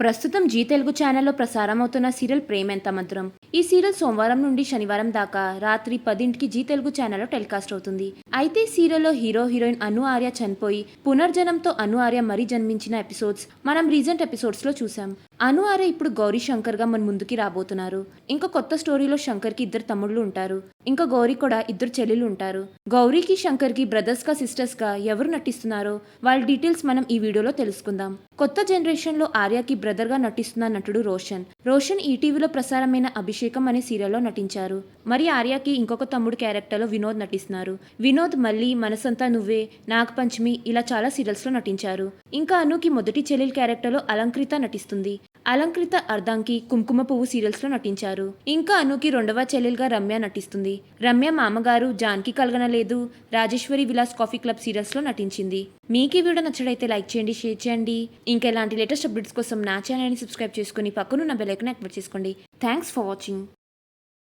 ప్రస్తుతం జీ తెలుగు ఛానల్లో ప్రసారమవుతున్న సీరియల్ ప్రేమెంత మధురం. ఈ సీరియల్ సోమవారం నుండి శనివారం దాకా రాత్రి 10ంటికి జీ తెలుగు ఛానల్లో టెలికాస్ట్ అవుతుంది. అయితే సీరియల్లో హీరో హీరోయిన్ అను ఆర్య చనిపోయి పునర్జనంతో అను ఆర్య మరీ జన్మించిన ఎపిసోడ్స్ మనం రీసెంట్ ఎపిసోడ్స్ లో చూసాం. అను ఆర్య ఇప్పుడు గౌరీ శంకర్ గా మన ముందుకి రాబోతున్నారు. ఇంకా కొత్త స్టోరీలో శంకర్ కి 2 తమ్ముళ్ళు ఉంటారు. ఇంకా గౌరీ కూడా 2 చెల్లెలు ఉంటారు. గౌరీకి శంకర్ కి బ్రదర్స్ గా సిస్టర్స్ గా ఎవరు నటిస్తున్నారో వాళ్ళ డీటెయిల్స్ మనం ఈ వీడియోలో తెలుసుకుందాం. కొత్త జనరేషన్ లో ఆర్యకి బ్రదర్ గా నటిస్తున్న నటుడు రోషన్ ఈటీవీలో ప్రసారమైన అభిషేకం అనే సీరియల్లో నటించారు. మరి ఆర్యకి ఇంకొక తమ్ముడు క్యారెక్టర్ లో వినోద్ నటిస్తున్నారు. వినోద్ మళ్ళీ మనసంతా నువ్వే, నాగపంచమి ఇలా చాలా సీరియల్స్ లో నటించారు. ఇంకా అనుకి మొదటి చెల్లెలు క్యారెక్టర్ లో అలంకృత నటిస్తుంది. అలంకృత అర్ధాంకి కుంకుమ పువ్వు సీరియల్స్ లో నటించారు. ఇంకా అనుకి 2వ చెల్లెలుగా రమ్య నటిస్తుంది. రమ్య మామగారు Janaki Kalaganaledu, Rajeshwari Vilas coffee club serials లో నటించింది. మీకు ఈ వీడియో నచ్చడైతే లైక్ చేయండి, షేర్ చేయండి. ఇంకా ఇలాంటి లేటెస్ట్ అప్డేట్స్ కోసం నా ఛానల్ని సబ్స్క్రైబ్ చేసుకుని పక్కనున్న బెల్ ఐకాన్ యాక్టివేట్ చేసుకోండి. Thanks for watching.